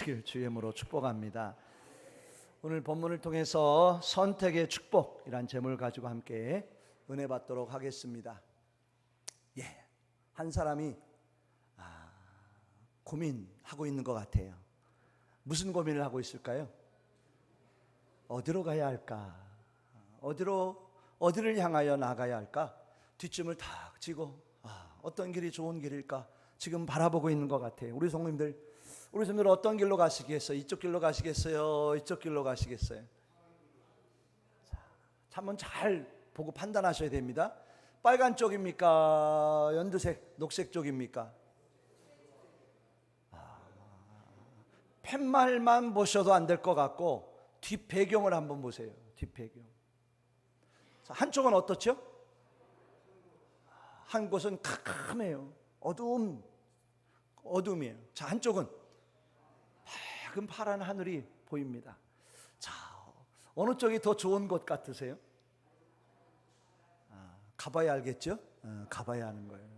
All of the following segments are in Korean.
되시길 주의 이름으로 축복합니다. 오늘 본문을 통해서 선택의 축복이란 제목을 가지고 함께 은혜 받도록 하겠습니다. 한 사람이 고민하고 있는 것 같아요. 무슨 고민을 하고 있을까요? 어디로 가야 할까? 어디를 향하여 나가야 할까? 뒷짐을 탁 지고 어떤 길이 좋은 길일까? 지금 바라보고 있는 것 같아요. 우리 성도님들 어떤 길로 가시겠어요? 이쪽 길로 가시겠어요? 이쪽 길로 가시겠어요? 한번 잘 보고 판단하셔야 됩니다. 빨간 쪽입니까? 연두색, 녹색 쪽입니까? 팻말만 보셔도 안 될 것 같고 뒷배경을 한번 보세요. 뒷배경. 한쪽은 어떻죠? 한 곳은 캄캄해요. 어둠이에요. 자, 한쪽은 밝은 파란 하늘이 보입니다. 자, 어느 쪽이 더 좋은 곳 같으세요? 가봐야 알겠죠? 가봐야 하는 거예요.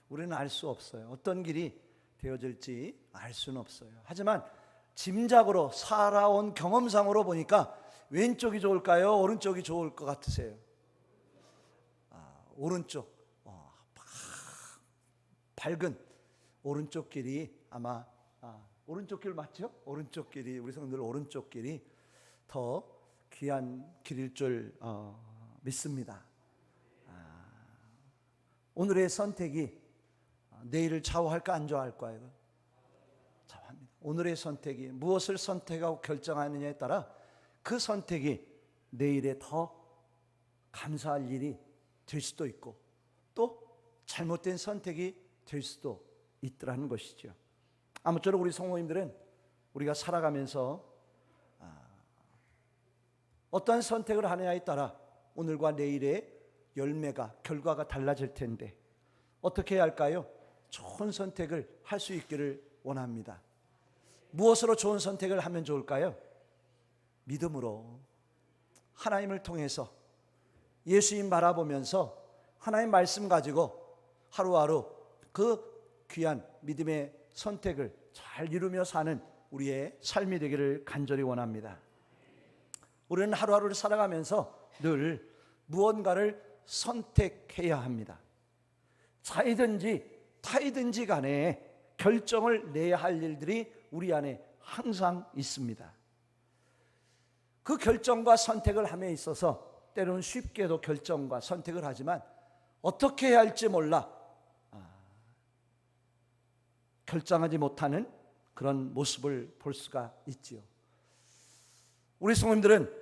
우리는 알 수 없어요. 어떤 길이 되어질지 알 수는 없어요. 하지만 짐작으로 살아온 경험상으로 보니까 왼쪽이 좋을까요? 오른쪽이 좋을 것 같으세요? 오른쪽. 밝은 오른쪽 길이 아마 오른쪽 길 맞죠? 오른쪽 길이 우리 성도들 오른쪽 길이 더 귀한 길일 줄 믿습니다. 오늘의 선택이 내일을 좌우할까 안 좌우할까요? 좌우합니다. 오늘의 선택이 무엇을 선택하고 결정하느냐에 따라 그 선택이 내일에 더 감사할 일이 될 수도 있고 또 잘못된 선택이 될 수도 있더라는 것이죠. 아무쪼록 우리 성도님들은 우리가 살아가면서 어떤 선택을 하느냐에 따라 오늘과 내일의 열매가 결과가 달라질 텐데 어떻게 해야 할까요? 좋은 선택을 할 수 있기를 원합니다. 무엇으로 좋은 선택을 하면 좋을까요? 믿음으로 하나님을 통해서 예수님 바라보면서 하나님 말씀 가지고 하루하루 그 귀한 믿음의 선택을 잘 이루며 사는 우리의 삶이 되기를 간절히 원합니다. 우리는 하루하루를 살아가면서 늘 무언가를 선택해야 합니다. 자이든지 타이든지 간에 결정을 내야 할 일들이 우리 안에 항상 있습니다. 그 결정과 선택을 함에 있어서 때로는 쉽게도 결정과 선택을 하지만 어떻게 해야 할지 몰라 결정하지 못하는 그런 모습을 볼 수가 있지요. 우리 성도님들은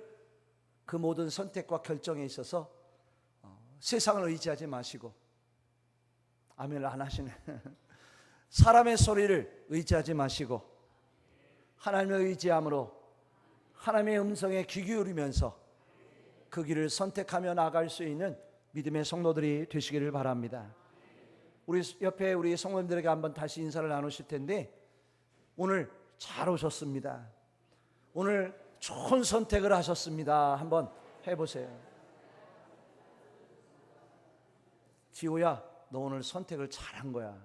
그 모든 선택과 결정에 있어서 세상을 의지하지 마시고 아멘을 안 하시네. 사람의 소리를 의지하지 마시고 하나님을 의지함으로 하나님의 음성에 귀 기울이면서 그 길을 선택하며 나아갈 수 있는 믿음의 성도들이 되시기를 바랍니다. 우리 옆에 우리 성도님들에게 한번 다시 인사를 나누실 텐데 오늘 잘 오셨습니다. 오늘 좋은 선택을 하셨습니다. 한번 해보세요. 지호야, 너 오늘 선택을 잘한 거야.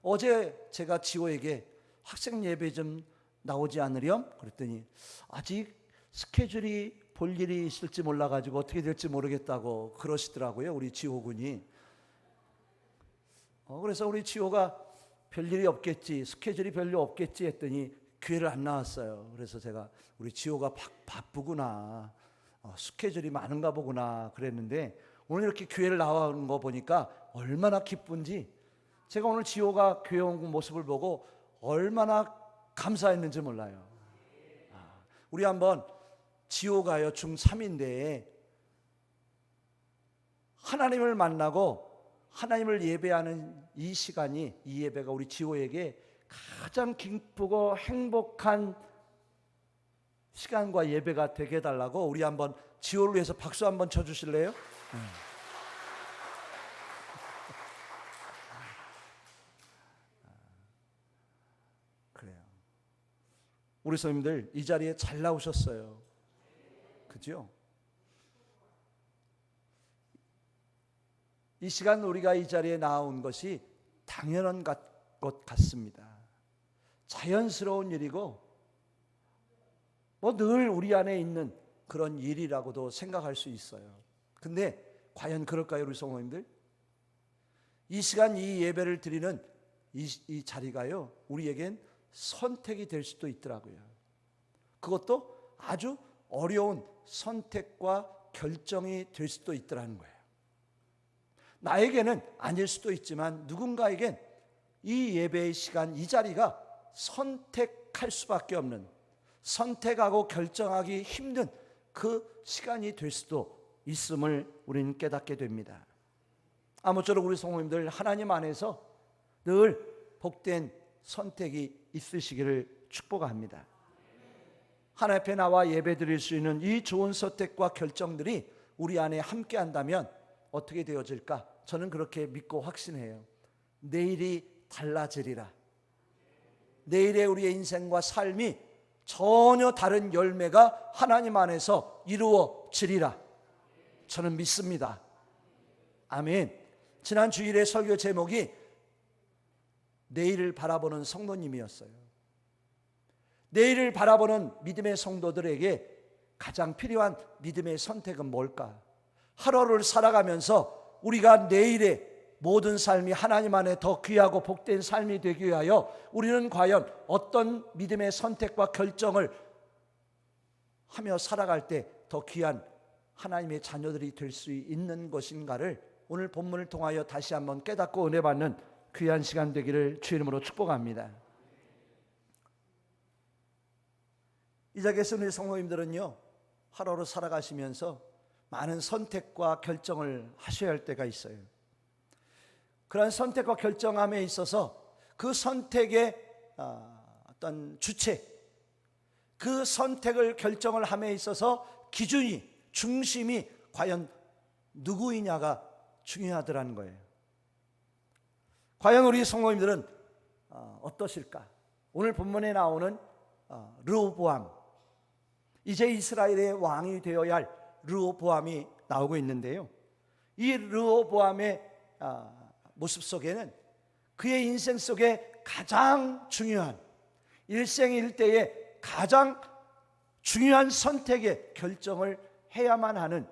어제 제가 지호에게 학생 예배 좀 나오지 않으렴? 그랬더니 아직 스케줄이 볼 일이 있을지 몰라가지고 어떻게 될지 모르겠다고 그러시더라고요. 우리 지호 군이. 그래서 우리 지호가 별일이 없겠지, 스케줄이 별로 없겠지 했더니 교회를 안 나왔어요. 그래서 제가 우리 지호가 바쁘구나, 스케줄이 많은가 보구나 그랬는데 오늘 이렇게 교회를 나오는 거 보니까 얼마나 기쁜지 제가 오늘 지호가 교회 온 모습을 보고 얼마나 감사했는지 몰라요. 우리 한번 지호가요 중3인데 하나님을 만나고 하나님을 예배하는 이 시간이 이 예배가 우리 지호에게 가장 기쁘고 행복한 시간과 예배가 되게 해달라고 우리 한번 지호를 위해서 박수 한번 쳐주실래요? 그래요. 우리 선생님들 이 자리에 잘 나오셨어요. 그죠? 이 시간 우리가 이 자리에 나온 것이 당연한 것 같습니다. 자연스러운 일이고 뭐 늘 우리 안에 있는 그런 일이라고도 생각할 수 있어요. 근데 과연 그럴까요, 우리 성도님들? 이 시간 이 예배를 드리는 이 자리가요, 우리에겐 선택이 될 수도 있더라고요. 그것도 아주 어려운 선택과 결정이 될 수도 있더라는 거예요. 나에게는 아닐 수도 있지만 누군가에겐 이 예배의 시간, 이 자리가 선택할 수밖에 없는, 선택하고 결정하기 힘든 그 시간이 될 수도 있음을 우리는 깨닫게 됩니다. 아무쪼록 우리 성도님들 하나님 안에서 늘 복된 선택이 있으시기를 축복합니다. 하나님 앞에 나와 예배 드릴 수 있는 이 좋은 선택과 결정들이 우리 안에 함께 한다면 어떻게 되어질까? 저는 그렇게 믿고 확신해요. 내일이 달라지리라. 내일의 우리의 인생과 삶이 전혀 다른 열매가 하나님 안에서 이루어지리라. 저는 믿습니다. 아멘. 지난 주일의 설교 제목이 내일을 바라보는 성도님이었어요. 내일을 바라보는 믿음의 성도들에게 가장 필요한 믿음의 선택은 뭘까? 하루를 살아가면서 우리가 내일의 모든 삶이 하나님 안에 더 귀하고 복된 삶이 되기 위하여 우리는 과연 어떤 믿음의 선택과 결정을 하며 살아갈 때 더 귀한 하나님의 자녀들이 될 수 있는 것인가를 오늘 본문을 통하여 다시 한번 깨닫고 은혜 받는 귀한 시간 되기를 주 이름으로 축복합니다. 이 자리에서 우리 성도님들은요, 하루를 살아가시면서 많은 선택과 결정을 하셔야 할 때가 있어요. 그런 선택과 결정함에 있어서 그 선택의 어떤 주체, 그 선택을 결정을 함에 있어서 기준이, 중심이 과연 누구이냐가 중요하더라는 거예요. 과연 우리 성도님들은 어떠실까? 오늘 본문에 나오는 르호보암, 이제 이스라엘의 왕이 되어야 할 르호보암이 나오고 있는데요, 이 르호보암의 모습 속에는 그의 인생 속에 가장 중요한, 일생일대의 가장 중요한 선택의 결정을 해야만 하는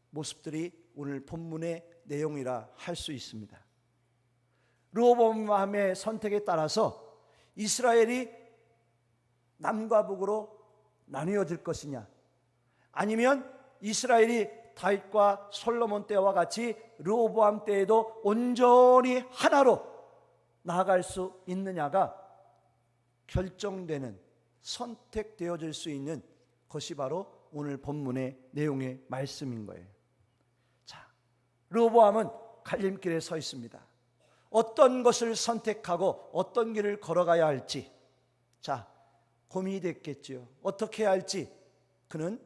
모습들이 오늘 본문의 내용이라 할 수 있습니다. 르호보암의 선택에 따라서 이스라엘이 남과 북으로 나뉘어질 것이냐, 아니면 이스라엘이 다윗과 솔로몬 때와 같이 르호보암 때에도 온전히 하나로 나아갈 수 있느냐가 결정되는, 선택되어질 수 있는 것이 바로 오늘 본문의 내용의 말씀인 거예요. 자, 르호보암은 갈림길에 서 있습니다. 어떤 것을 선택하고 어떤 길을 걸어가야 할지, 자, 고민이 됐겠지요. 어떻게 해야 할지 그는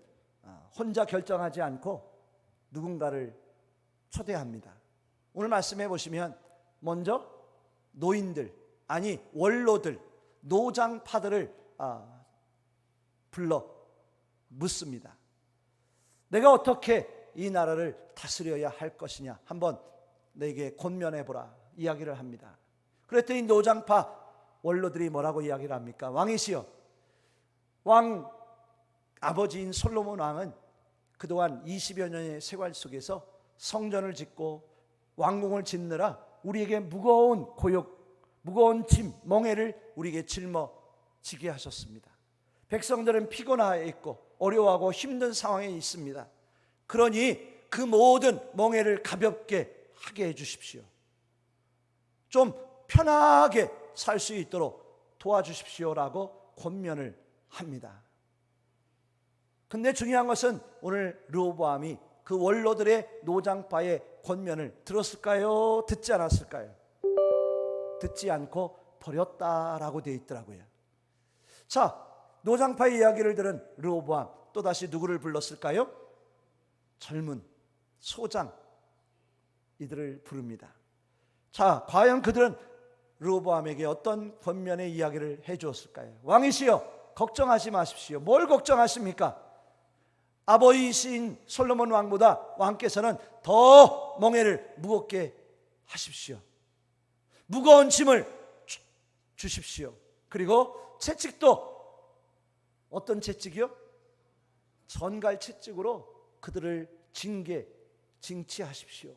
혼자 결정하지 않고 누군가를 초대합니다. 오늘 말씀해 보시면 먼저 노인들, 아니 원로들, 노장파들을 불러 묻습니다. 내가 어떻게 이 나라를 다스려야 할 것이냐, 한번 내게 권면해 보라 이야기를 합니다. 그랬더니 노장파 원로들이 뭐라고 이야기를 합니까? 왕이시여, 왕 아버지인 솔로몬 왕은 그동안 20여 년의 생활 속에서 성전을 짓고 왕궁을 짓느라 우리에게 무거운 고역, 무거운 짐, 멍에를 우리에게 짊어지게 하셨습니다. 백성들은 피곤하여 있고 어려워하고 힘든 상황에 있습니다. 그러니 그 모든 멍에를 가볍게 하게 해주십시오. 좀 편하게 살 수 있도록 도와주십시오라고 권면을 합니다. 근데 중요한 것은 오늘 르호보암이 그 원로들의 노장파의 권면을 들었을까요? 듣지 않았을까요? 듣지 않고 버렸다라고 되어 있더라고요. 자, 노장파의 이야기를 들은 르호보암 또다시 누구를 불렀을까요? 젊은 소장, 이들을 부릅니다. 자, 과연 그들은 르호보암에게 어떤 권면의 이야기를 해주었을까요? 왕이시여, 걱정하지 마십시오. 뭘 걱정하십니까? 아버지이신 솔로몬 왕보다 왕께서는 더 멍에를 무겁게 하십시오. 무거운 짐을 주십시오. 그리고 채찍도 어떤 채찍이요? 전갈 채찍으로 그들을 징치하십시오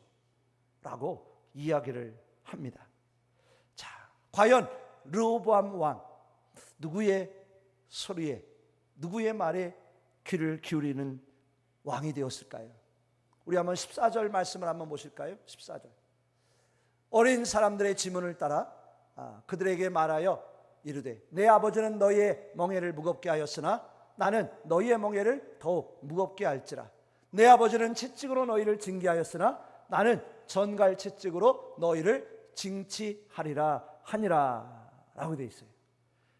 라고 이야기를 합니다. 자, 과연 르호보암 왕 누구의 소리에, 누구의 말에 귀를 기울이는 왕이 되었을까요? 우리 한번 14절 말씀을 한번 보실까요? 14절. 어린 사람들의 지문을 따라 그들에게 말하여 이르되 내 아버지는 너희의 멍에를 무겁게 하였으나 나는 너희의 멍에를 더욱 무겁게 할지라. 내 아버지는 채찍으로 너희를 징계하였으나 나는 전갈 채찍으로 너희를 징치하리라 하니라 라고 되어 있어요.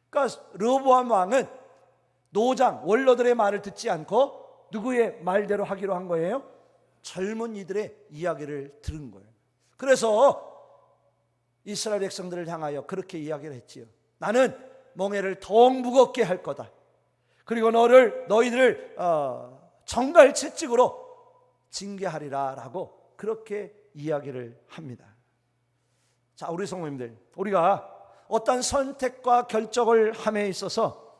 그러니까 르호보암 왕은 노장 원로들의 말을 듣지 않고 누구의 말대로 하기로 한 거예요? 젊은이들의 이야기를 들은 거예요. 그래서 이스라엘 백성들을 향하여 그렇게 이야기를 했지요. 나는 멍에를 더욱 무겁게 할 거다. 그리고 너희들을 정갈 채찍으로 징계하리라 라고 그렇게 이야기를 합니다. 자, 우리 성도님들, 우리가 어떤 선택과 결정을 함에 있어서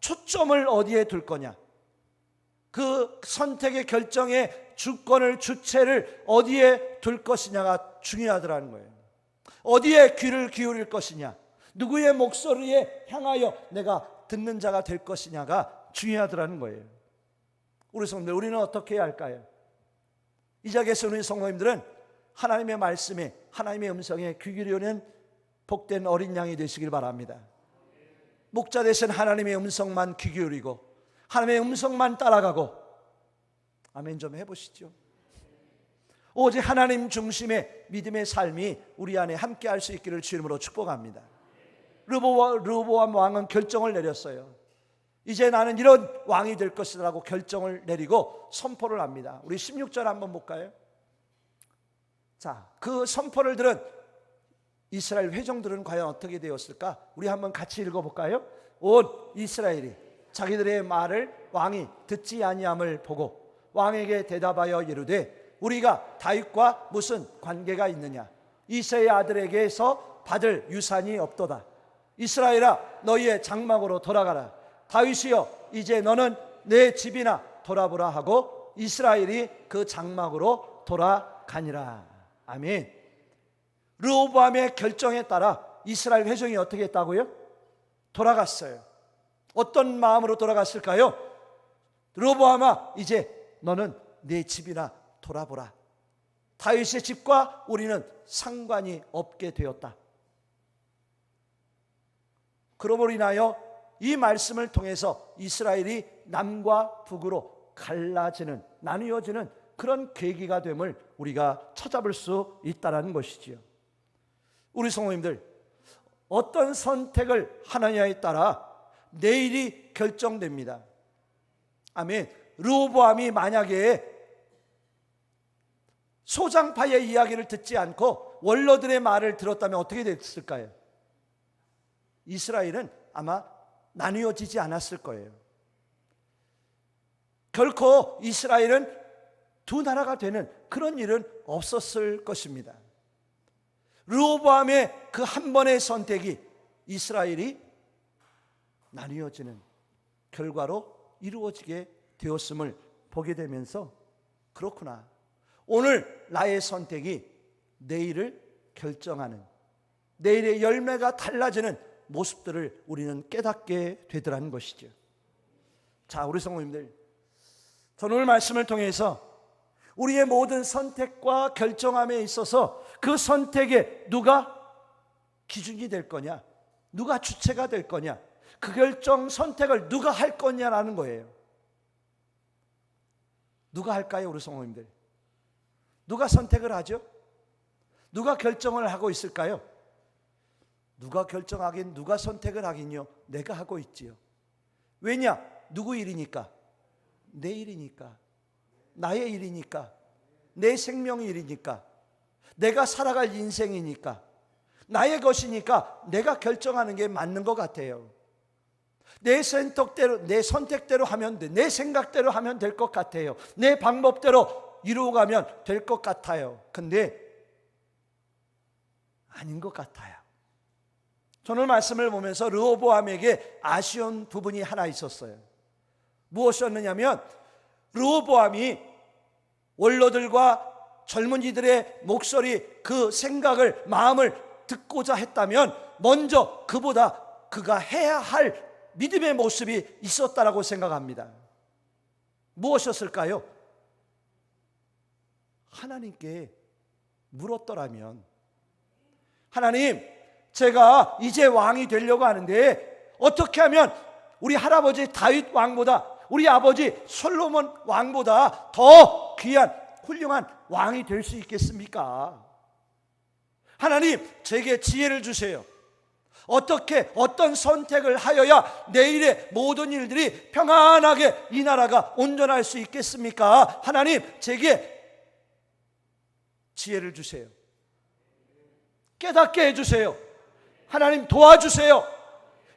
초점을 어디에 둘 거냐, 그 선택의 결정의 주권을, 주체를 어디에 둘 것이냐가 중요하더라는 거예요. 어디에 귀를 기울일 것이냐, 누구의 목소리에 향하여 내가 듣는 자가 될 것이냐가 중요하더라는 거예요. 우리 성도들, 우리는 어떻게 해야 할까요? 이 자리에서 우리 성도님들은 하나님의 말씀에, 하나님의 음성에 귀 기울이는 복된 어린 양이 되시길 바랍니다. 목자 되신 하나님의 음성만 귀 기울이고 하나님의 음성만 따라가고, 아멘 좀 해보시죠. 오직 하나님 중심의 믿음의 삶이 우리 안에 함께 할 수 있기를 주 이름으로 축복합니다. 르호보암 왕은 결정을 내렸어요. 이제 나는 이런 왕이 될 것이라고 결정을 내리고 선포를 합니다. 우리 16절 한번 볼까요? 자, 그 선포를 들은 이스라엘 회중들은 과연 어떻게 되었을까? 우리 한번 같이 읽어볼까요? 온 이스라엘이 자기들의 말을 왕이 듣지 아니함을 보고 왕에게 대답하여 이르되 우리가 다윗과 무슨 관계가 있느냐? 이새의 아들에게서 받을 유산이 없도다. 이스라엘아, 너희의 장막으로 돌아가라. 다윗이여, 이제 너는 내 집이나 돌아보라 하고 이스라엘이 그 장막으로 돌아가니라. 아멘. 르호보암의 결정에 따라 이스라엘 회중이 어떻게 했다고요? 돌아갔어요. 어떤 마음으로 돌아갔을까요? 르호보암아, 이제 너는 내 집이나 돌아보라. 다윗의 집과 우리는 상관이 없게 되었다. 그러므로 인하여 이 말씀을 통해서 이스라엘이 남과 북으로 갈라지는, 나뉘어지는 그런 계기가 됨을 우리가 찾아볼 수 있다는 것이지요. 우리 성도님들, 어떤 선택을 하느냐에 따라 내일이 결정됩니다. 아멘. 르호보암이 만약에 소장파의 이야기를 듣지 않고 원로들의 말을 들었다면 어떻게 됐을까요? 이스라엘은 아마 나뉘어지지 않았을 거예요. 결코 이스라엘은 두 나라가 되는 그런 일은 없었을 것입니다. 르호보암의 그 한 번의 선택이 이스라엘이 나뉘어지는 결과로 이루어지게 되었음을 보게 되면서, 그렇구나, 오늘 나의 선택이 내일을 결정하는, 내일의 열매가 달라지는 모습들을 우리는 깨닫게 되더라는 것이죠. 자, 우리 성도님들, 저는 오늘 말씀을 통해서 우리의 모든 선택과 결정함에 있어서 그 선택에 누가 기준이 될 거냐, 누가 주체가 될 거냐, 그 결정 선택을 누가 할 거냐라는 거예요. 누가 할까요, 우리 성도님들? 누가 선택을 하죠? 누가 결정을 하고 있을까요? 누가 결정하긴, 누가 선택을 하긴요, 내가 하고 있지요. 왜냐? 누구 일이니까? 내 일이니까, 나의 일이니까, 내 생명의 일이니까, 내가 살아갈 인생이니까, 나의 것이니까 내가 결정하는 게 맞는 것 같아요. 내 선택대로, 내 선택대로 하면 돼. 내 생각대로 하면 될 것 같아요. 내 방법대로 이루어가면 될 것 같아요. 근데 아닌 것 같아요. 오늘 말씀을 보면서 르호보암에게 아쉬운 부분이 하나 있었어요. 무엇이었느냐면 르호보암이 원로들과 젊은이들의 목소리, 그 생각을, 마음을 듣고자 했다면 먼저 그보다 그가 해야 할 믿음의 모습이 있었다라고 생각합니다. 무엇이었을까요? 하나님께 물었더라면, 하나님, 제가 이제 왕이 되려고 하는데 어떻게 하면 우리 할아버지 다윗 왕보다, 우리 아버지 솔로몬 왕보다 더 귀한 훌륭한 왕이 될 수 있겠습니까? 하나님, 제게 지혜를 주세요. 어떻게, 어떤 선택을 하여야 내일의 모든 일들이 평안하게 이 나라가 온전할 수 있겠습니까? 하나님, 제게 지혜를 주세요. 깨닫게 해주세요. 하나님, 도와주세요.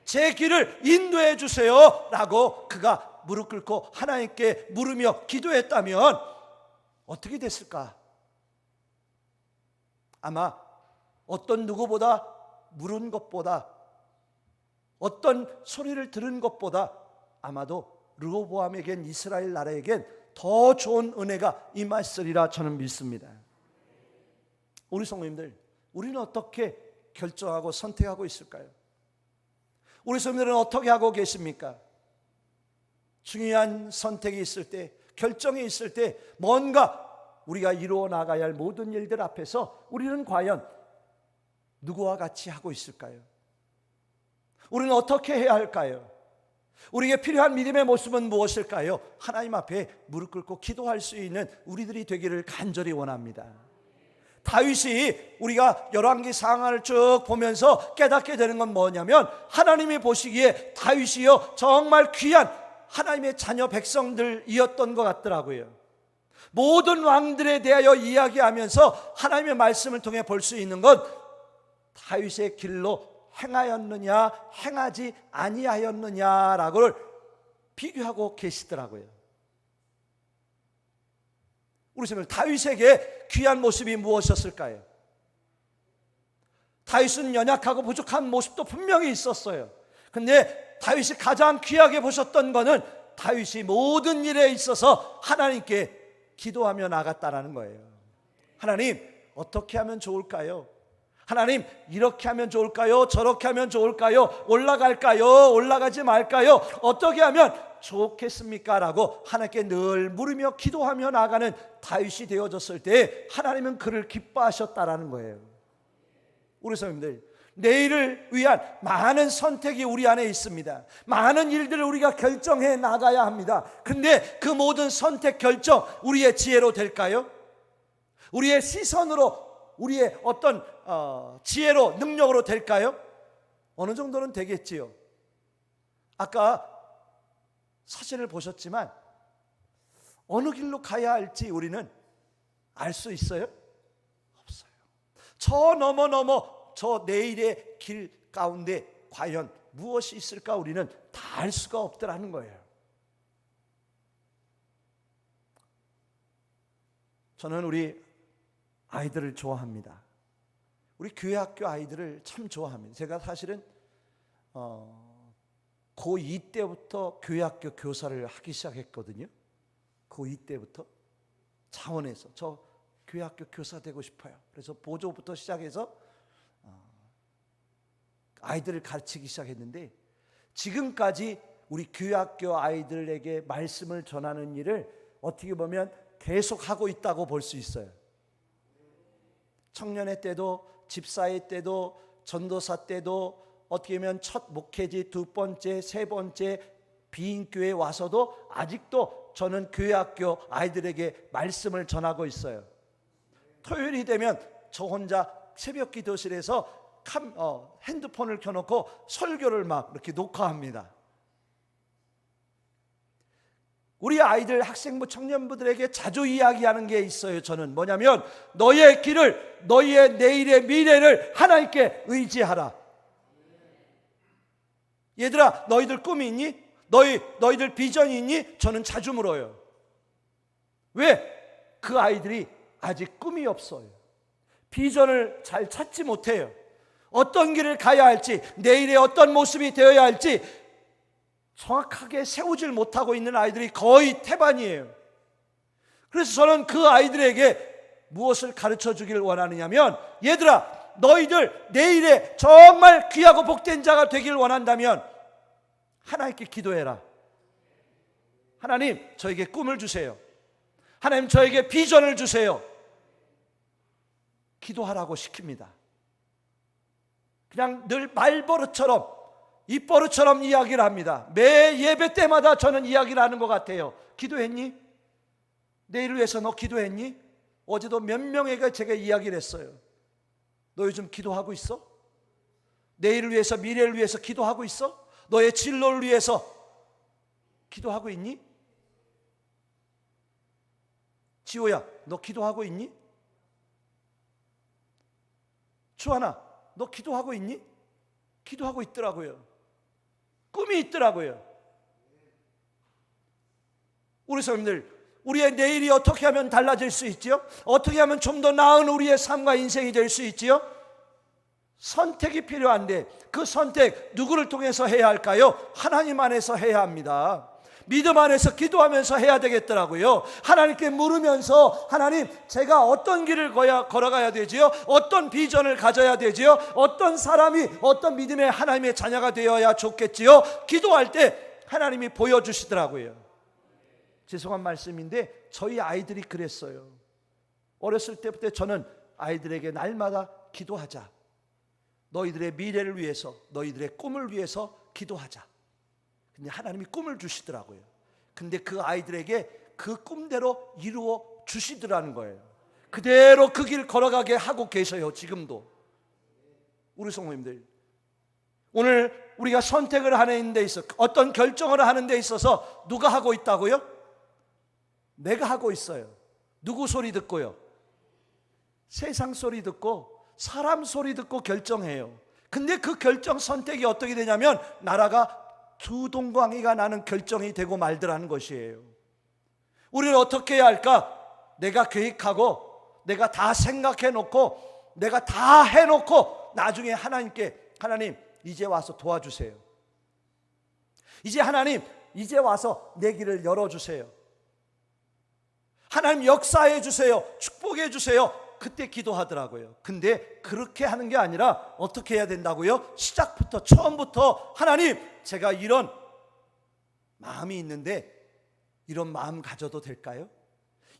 제 길을 인도해 주세요 라고 그가 무릎 꿇고 하나님께 물으며 기도했다면 어떻게 됐을까? 아마 어떤 누구보다 물은 것보다, 어떤 소리를 들은 것보다 아마도 르호보암에겐, 이스라엘 나라에겐 더 좋은 은혜가 임했으리라 저는 믿습니다. 우리 성도님들, 우리는 어떻게 결정하고 선택하고 있을까요? 우리 성도님들은 어떻게 하고 계십니까? 중요한 선택이 있을 때, 결정이 있을 때, 뭔가 우리가 이루어 나가야 할 모든 일들 앞에서 우리는 과연 누구와 같이 하고 있을까요? 우리는 어떻게 해야 할까요? 우리에게 필요한 믿음의 모습은 무엇일까요? 하나님 앞에 무릎 꿇고 기도할 수 있는 우리들이 되기를 간절히 원합니다. 다윗이, 우리가 열왕기 상하를 쭉 보면서 깨닫게 되는 건 뭐냐면, 하나님이 보시기에 다윗이요 정말 귀한 하나님의 자녀 백성들이었던 것 같더라고요. 모든 왕들에 대하여 이야기하면서 하나님의 말씀을 통해 볼 수 있는 건 다윗의 길로 행하였느냐 행하지 아니하였느냐라고를 비교하고 계시더라고요. 우리 생각, 다윗에게 귀한 모습이 무엇이었을까요? 다윗은 연약하고 부족한 모습도 분명히 있었어요. 근데 다윗이 가장 귀하게 보셨던 것은 다윗이 모든 일에 있어서 하나님께 기도하며 나갔다라는 거예요. 하나님, 어떻게 하면 좋을까요? 하나님, 이렇게 하면 좋을까요? 저렇게 하면 좋을까요? 올라갈까요? 올라가지 말까요? 어떻게 하면 좋겠습니까? 라고 하나님께 늘 물으며 기도하며 나가는 다윗이 되어졌을 때 하나님은 그를 기뻐하셨다라는 거예요. 우리 성도님들, 내일을 위한 많은 선택이 우리 안에 있습니다. 많은 일들을 우리가 결정해 나가야 합니다. 근데 그 모든 선택 결정 우리의 지혜로 될까요? 우리의 시선으로, 우리의 어떤 지혜로, 능력으로 될까요? 어느 정도는 되겠지요. 아까 사진을 보셨지만 어느 길로 가야 할지 우리는 알 수 있어요? 없어요. 저 넘어 저 내일의 길 가운데 과연 무엇이 있을까 우리는 다 알 수가 없더라는 거예요. 저는 우리 아이들을 좋아합니다. 우리 교회 학교 아이들을 참 좋아합니다. 제가 사실은 고2 때부터 교회 학교 교사를 하기 시작했거든요. 고2 때부터 자원에서 저 교회 학교 교사 되고 싶어요. 그래서 보조부터 시작해서 아이들을 가르치기 시작했는데, 지금까지 우리 교회 학교 아이들에게 말씀을 전하는 일을 어떻게 보면 계속 하고 있다고 볼 수 있어요. 청년회 때도, 집사회 때도, 전도사 때도, 어떻게 보면 첫 목회지, 두 번째, 세 번째 비인교회에 와서도 아직도 저는 교회 학교 아이들에게 말씀을 전하고 있어요. 토요일이 되면 저 혼자 새벽 기도실에서 핸드폰을 켜놓고 설교를 막 이렇게 녹화합니다. 우리 아이들, 학생부, 청년부들에게 자주 이야기하는 게 있어요. 저는 뭐냐면, 너의 길을, 너의 내일의 미래를 하나님께 의지하라. 얘들아, 너희들 꿈이 있니? 너희들 비전이 있니? 저는 자주 물어요. 왜? 그 아이들이 아직 꿈이 없어요. 비전을 잘 찾지 못해요. 어떤 길을 가야 할지, 내일의 어떤 모습이 되어야 할지 정확하게 세우질 못하고 있는 아이들이 거의 태반이에요. 그래서 저는 그 아이들에게 무엇을 가르쳐 주기를 원하느냐면, 얘들아, 너희들 내일에 정말 귀하고 복된 자가 되길 원한다면 하나님께 기도해라. 하나님, 저에게 꿈을 주세요. 하나님, 저에게 비전을 주세요. 기도하라고 시킵니다. 그냥 늘 말버릇처럼, 입버릇처럼 이야기를 합니다. 매 예배 때마다 저는 이야기를 하는 것 같아요. 기도했니? 내일을 위해서 너 기도했니? 어제도 몇 명에게 제가 이야기를 했어요. 너 요즘 기도하고 있어? 내일을 위해서, 미래를 위해서 기도하고 있어? 너의 진로를 위해서 기도하고 있니? 지호야, 너 기도하고 있니? 주하나, 너 기도하고 있니? 기도하고 있더라고요. 꿈이 있더라고요. 우리 성도님들, 우리의 내일이 어떻게 하면 달라질 수 있지요? 어떻게 하면 좀 더 나은 우리의 삶과 인생이 될 수 있지요? 선택이 필요한데, 그 선택 누구를 통해서 해야 할까요? 하나님 안에서 해야 합니다. 믿음 안에서 기도하면서 해야 되겠더라고요. 하나님께 물으면서, 하나님, 제가 어떤 길을 걸어가야 되지요? 어떤 비전을 가져야 되지요? 어떤 사람이, 어떤 믿음의 하나님의 자녀가 되어야 좋겠지요? 기도할 때 하나님이 보여주시더라고요. 죄송한 말씀인데 저희 아이들이 그랬어요. 어렸을 때부터 저는 아이들에게 날마다 기도하자, 너희들의 미래를 위해서, 너희들의 꿈을 위해서 기도하자. 근데 하나님이 꿈을 주시더라고요. 근데 그 아이들에게 그 꿈대로 이루어 주시더라는 거예요. 그대로 그 길 걸어가게 하고 계셔요. 지금도. 우리 성도님들, 오늘 우리가 선택을 하는 데 있어, 어떤 결정을 하는 데 있어서 누가 하고 있다고요? 내가 하고 있어요. 누구 소리 듣고요? 세상 소리 듣고, 사람 소리 듣고 결정해요. 근데 그 결정, 선택이 어떻게 되냐면 나라가 두 동강이가 나는 결정이 되고 말더라는 것이에요. 우리는 어떻게 해야 할까? 내가 계획하고, 내가 다 생각해 놓고, 내가 다 해놓고 나중에 하나님께, 하나님 이제 와서 도와주세요. 이제 하나님, 이제 와서 내 길을 열어주세요. 하나님 역사해 주세요. 축복해 주세요. 그때 기도하더라고요. 근데 그렇게 하는 게 아니라 어떻게 해야 된다고요? 시작부터, 처음부터, 하나님, 제가 이런 마음이 있는데 이런 마음 가져도 될까요?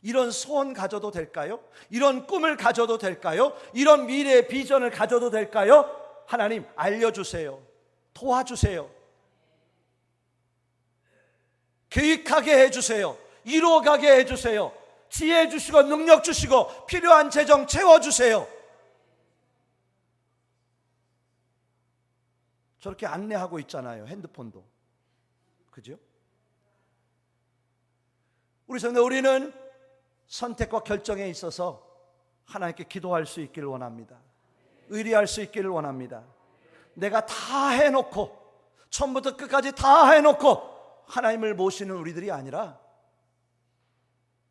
이런 소원 가져도 될까요? 이런 꿈을 가져도 될까요? 이런 미래의 비전을 가져도 될까요? 하나님 알려주세요. 도와주세요. 계획하게 해주세요. 이루어가게 해주세요. 지혜 주시고 능력 주시고 필요한 재정 채워주세요. 저렇게 안내하고 있잖아요. 핸드폰도. 그죠? 우리 성도, 우리는 선택과 결정에 있어서 하나님께 기도할 수 있기를 원합니다. 의리할 수 있기를 원합니다. 내가 다 해놓고, 처음부터 끝까지 다 해놓고 하나님을 모시는 우리들이 아니라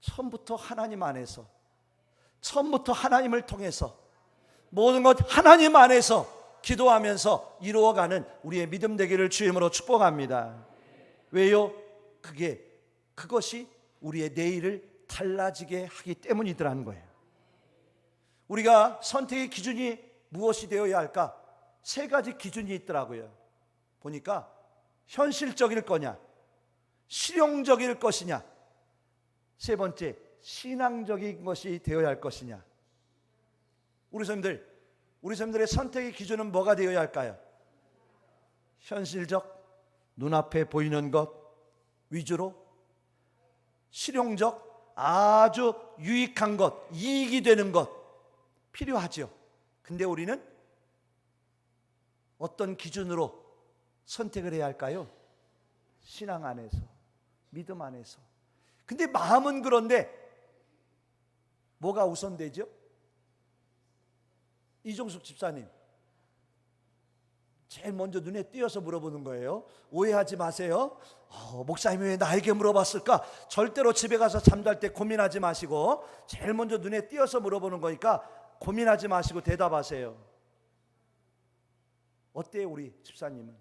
처음부터 하나님 안에서, 처음부터 하나님을 통해서 모든 것 하나님 안에서 기도하면서 이루어가는 우리의 믿음 되기를 주임으로 축복합니다. 왜요? 그것이 우리의 내일을 달라지게 하기 때문이더라는 거예요. 우리가 선택의 기준이 무엇이 되어야 할까? 세 가지 기준이 있더라고요. 보니까 현실적일 거냐, 실용적일 것이냐, 세 번째, 신앙적인 것이 되어야 할 것이냐. 우리 성도들의 선택의 기준은 뭐가 되어야 할까요? 현실적, 눈앞에 보이는 것 위주로, 실용적, 아주 유익한 것, 이익이 되는 것 필요하죠. 근데 우리는 어떤 기준으로 선택을 해야 할까요? 신앙 안에서, 믿음 안에서. 근데 마음은 그런데 뭐가 우선되죠? 이종숙 집사님, 제일 먼저 눈에 띄어서 물어보는 거예요. 오해하지 마세요. 목사님이 왜 나에게 물어봤을까? 절대로 집에 가서 잠잘 때 고민하지 마시고, 제일 먼저 눈에 띄어서 물어보는 거니까 고민하지 마시고 대답하세요. 어때요 우리 집사님은?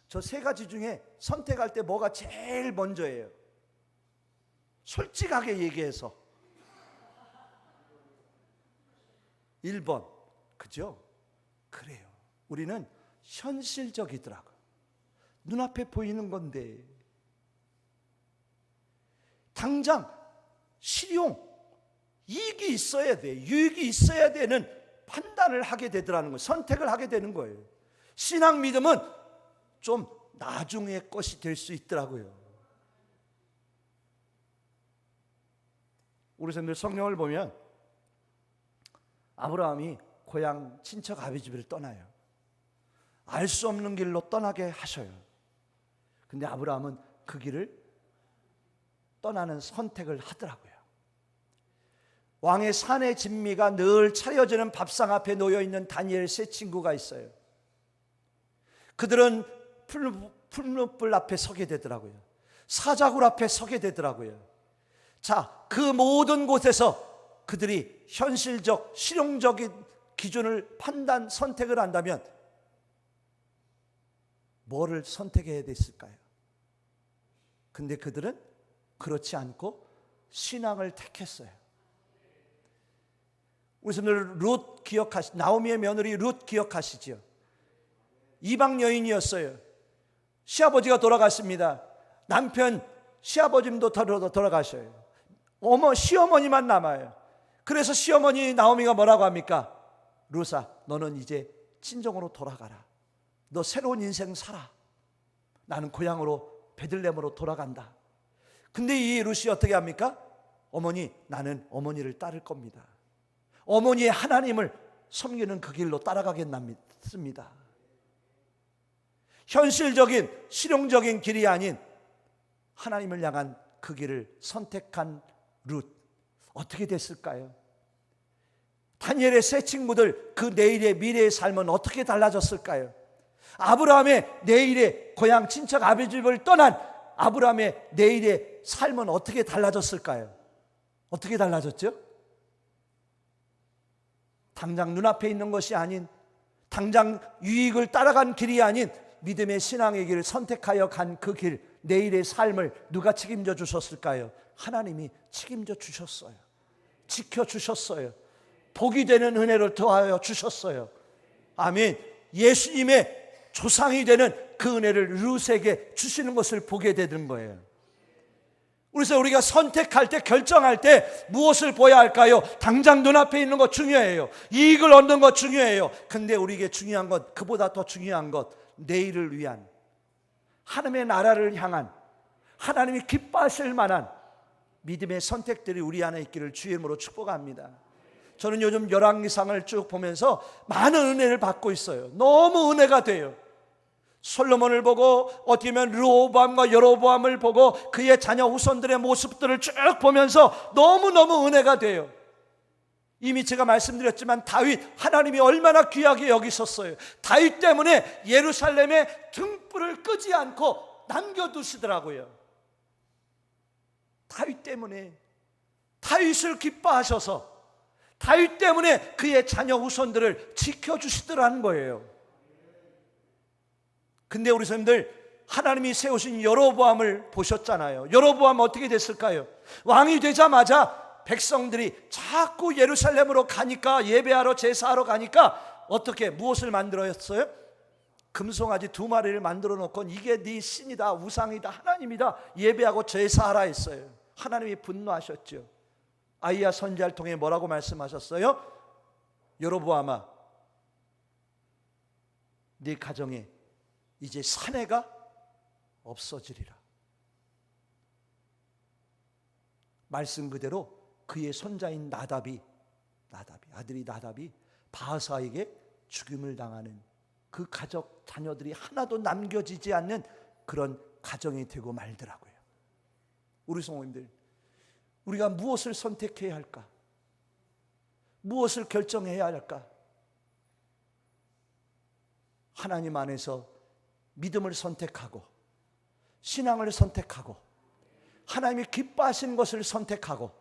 저 세 가지 중에 선택할 때 뭐가 제일 먼저예요? 솔직하게 얘기해서 1번. 그죠? 그래요. 우리는 현실적이더라고요. 눈앞에 보이는 건데 당장 실용, 이익이 있어야 돼, 유익이 있어야 되는 판단을 하게 되더라는 거예요. 선택을 하게 되는 거예요. 신앙 믿음은 좀 나중의 것이 될 수 있더라고요. 우리 선생님들 성경을 보면 아브라함이 고향 친척 아비 집을 떠나요. 알 수 없는 길로 떠나게 하셔요. 근데 아브라함은 그 길을 떠나는 선택을 하더라고요. 왕의 사내 진미가 늘 차려지는 밥상 앞에 놓여있는 다니엘 세 친구가 있어요. 그들은 풀무불 앞에 서게 되더라고요. 사자굴 앞에 서게 되더라고요. 자, 그 모든 곳에서 그들이 현실적, 실용적인 기준을 판단, 선택을 한다면 뭐를 선택해야 됐을까요? 근데 그들은 그렇지 않고 신앙을 택했어요. 우리 선생님들 나오미의 며느리 룻 기억하시죠? 이방 여인이었어요. 시아버지가 돌아갔습니다. 남편 시아버님도 돌아가셔요. 시어머니만 남아요. 그래서 시어머니 나오미가 뭐라고 합니까? 룻아, 너는 이제 친정으로 돌아가라. 너 새로운 인생 살아. 나는 고향으로 베들레헴으로 돌아간다. 근데 이 룻이 어떻게 합니까? 어머니, 나는 어머니를 따를 겁니다. 어머니의 하나님을 섬기는 그 길로 따라가겠습니다. 현실적인, 실용적인 길이 아닌 하나님을 향한 그 길을 선택한 룻. 어떻게 됐을까요? 다니엘의 세 친구들, 그 내일의 미래의 삶은 어떻게 달라졌을까요? 아브라함의 내일의 고향 친척 아비 집을 떠난 아브라함의 내일의 삶은 어떻게 달라졌을까요? 어떻게 달라졌죠? 당장 눈앞에 있는 것이 아닌, 당장 유익을 따라간 길이 아닌 믿음의 신앙의 길을 선택하여 간 그 길, 내일의 삶을 누가 책임져 주셨을까요? 하나님이 책임져 주셨어요. 지켜주셨어요. 복이 되는 은혜를 더하여 주셨어요. 아멘. 예수님의 조상이 되는 그 은혜를 룻에게 주시는 것을 보게 되는 거예요. 그래서 우리가 선택할 때, 결정할 때 무엇을 보아야 할까요? 당장 눈앞에 있는 것 중요해요. 이익을 얻는 것 중요해요. 근데 우리에게 중요한 것, 그보다 더 중요한 것, 내일을 위한, 하나님의 나라를 향한, 하나님이 기뻐하실 만한 믿음의 선택들이 우리 안에 있기를 주의 이름으로 축복합니다. 저는 요즘 열왕기상을 쭉 보면서 많은 은혜를 받고 있어요. 너무 은혜가 돼요. 솔로몬을 보고, 어떻게 보면 르호보암과 여로보암을 보고 그의 자녀 후손들의 모습들을 쭉 보면서 너무너무 은혜가 돼요. 이미 제가 말씀드렸지만 다윗, 하나님이 얼마나 귀하게 여기셨어요. 다윗 때문에 예루살렘에 등불을 끄지 않고 남겨두시더라고요. 다윗 때문에, 다윗을 기뻐하셔서 다윗 때문에 그의 자녀 후손들을 지켜주시더라는 거예요. 근데 우리 선생님들, 하나님이 세우신 여로보암을 보셨잖아요. 여로보암 어떻게 됐을까요? 왕이 되자마자 백성들이 자꾸 예루살렘으로 가니까, 예배하러 제사하러 가니까 어떻게, 무엇을 만들었어요? 금송아지 2마리를 만들어 놓고 이게 네 신이다, 우상이다, 하나님이다, 예배하고 제사하라 했어요. 하나님이 분노하셨죠. 아이야 선지자를 통해 뭐라고 말씀하셨어요? 여로보암아, 네 가정에 이제 사내가 없어지리라. 말씀 그대로 그의 손자인 나답이, 아들이 나답이 바하사에게 죽임을 당하는, 그 가족 자녀들이 하나도 남겨지지 않는 그런 가정이 되고 말더라고요. 우리 성도님들, 우리가 무엇을 선택해야 할까? 무엇을 결정해야 할까? 하나님 안에서 믿음을 선택하고, 신앙을 선택하고, 하나님이 기뻐하시는 것을 선택하고,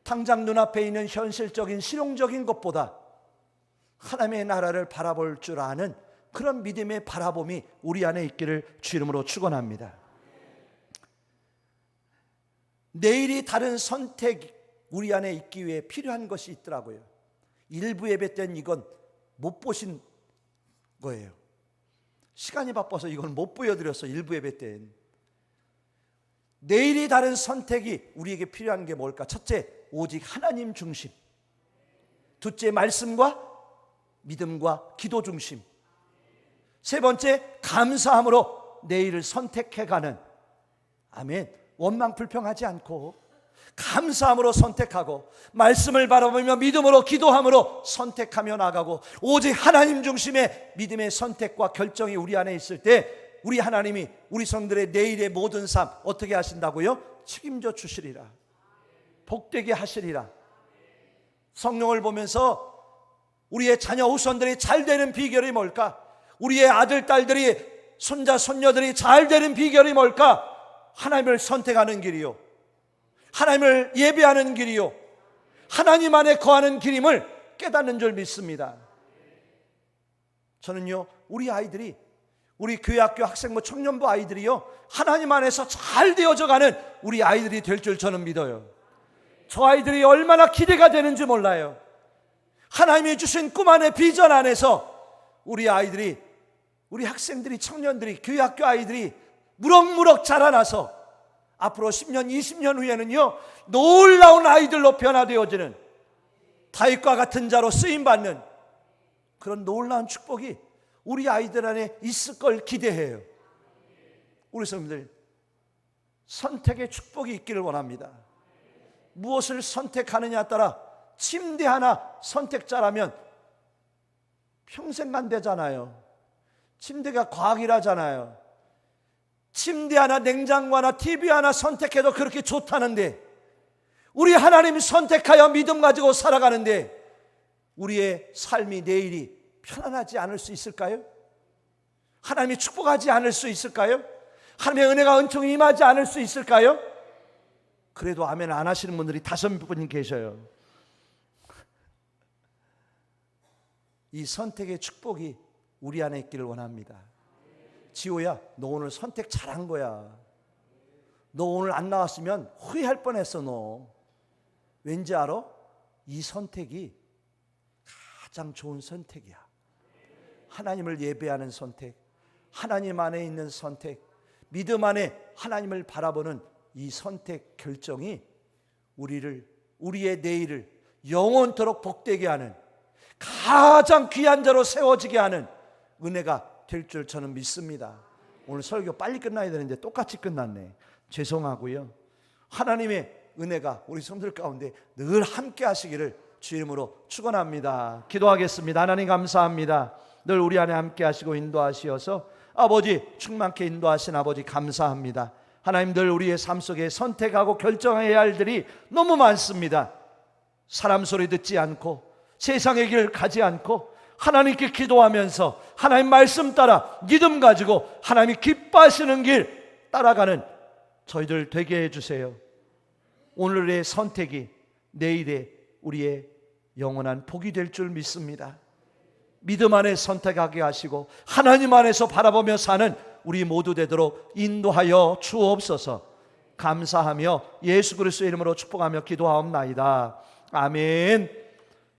당장 눈앞에 있는 현실적인 실용적인 것보다 하나님의 나라를 바라볼 줄 아는 그런 믿음의 바라봄이 우리 안에 있기를 주 이름으로 축원합니다. 내일이 다른 선택 우리 안에 있기 위해 필요한 것이 있더라고요. 일부 예배 때는 이건 못 보신 거예요. 시간이 바빠서 이건 못 보여드렸어. 일부 예배 때는. 내일이 다른 선택이 우리에게 필요한 게 뭘까? 첫째, 오직 하나님 중심. 둘째, 말씀과 믿음과 기도 중심. 세 번째, 감사함으로 내일을 선택해가는, 아멘, 원망 불평하지 않고 감사함으로 선택하고 말씀을 바라보며 믿음으로 기도함으로 선택하며 나가고 오직 하나님 중심의 믿음의 선택과 결정이 우리 안에 있을 때 우리 하나님이 우리 성들의 내일의 모든 삶 어떻게 하신다고요? 책임져 주시리라. 복되게 하시리라. 성령을 보면서 우리의 자녀 후손들이 잘 되는 비결이 뭘까? 우리의 아들, 딸들이, 손자, 손녀들이 잘 되는 비결이 뭘까? 하나님을 선택하는 길이요, 하나님을 예배하는 길이요, 하나님 안에 거하는 길임을 깨닫는 줄 믿습니다. 저는요, 우리 아이들이, 우리 교회학교 학생부 청년부 아이들이요, 하나님 안에서 잘 되어져가는 우리 아이들이 될 줄 저는 믿어요. 저 아이들이 얼마나 기대가 되는지 몰라요. 하나님이 주신 꿈 안에 비전 안에서 우리 아이들이, 우리 학생들이, 청년들이, 교회학교 아이들이 무럭무럭 자라나서 앞으로 10년, 20년 후에는요, 놀라운 아이들로 변화되어지는, 다윗과 같은 자로 쓰임받는 그런 놀라운 축복이 우리 아이들 안에 있을 걸 기대해요. 우리 성도들, 선택의 축복이 있기를 원합니다. 무엇을 선택하느냐에 따라 침대 하나 선택자라면 평생 간대잖아요. 침대가 과학이라잖아요. 침대 하나, 냉장고 하나, TV 하나 선택해도 그렇게 좋다는데, 우리 하나님 선택하여 믿음 가지고 살아가는데 우리의 삶이, 내일이 편안하지 않을 수 있을까요? 하나님이 축복하지 않을 수 있을까요? 하나님의 은혜가 은총이 임하지 않을 수 있을까요? 그래도 아멘 안 하시는 분들이 5분 계셔요. 이 선택의 축복이 우리 안에 있기를 원합니다. 지호야, 너 오늘 선택 잘한 거야. 너 오늘 안 나왔으면 후회할 뻔했어. 너 왠지 알아? 이 선택이 가장 좋은 선택이야. 하나님을 예배하는 선택, 하나님 안에 있는 선택, 믿음 안에 하나님을 바라보는 이 선택 결정이 우리의 내일을 영원토록 복되게 하는, 가장 귀한 자로 세워지게 하는 은혜가 될 줄 저는 믿습니다. 오늘 설교 빨리 끝나야 되는데 똑같이 끝났네. 죄송하고요. 하나님의 은혜가 우리 성도들 가운데 늘 함께 하시기를 주 이름으로 축원합니다. 기도하겠습니다. 하나님 감사합니다. 늘 우리 안에 함께 하시고 인도하시어서 아버지, 충만케 인도하신 아버지 감사합니다. 하나님, 늘 우리의 삶 속에 선택하고 결정해야 할 일들이 너무 많습니다. 사람 소리 듣지 않고 세상의 길 가지 않고 하나님께 기도하면서 하나님 말씀 따라 믿음 가지고 하나님이 기뻐하시는 길 따라가는 저희들 되게 해주세요. 오늘의 선택이 내일의 우리의 영원한 복이 될 줄 믿습니다. 믿음 안에 선택하게 하시고 하나님 안에서 바라보며 사는 우리 모두 되도록 인도하여 주옵소서. 감사하며 예수 그리스도의 이름으로 축복하며 기도하옵나이다. 아멘.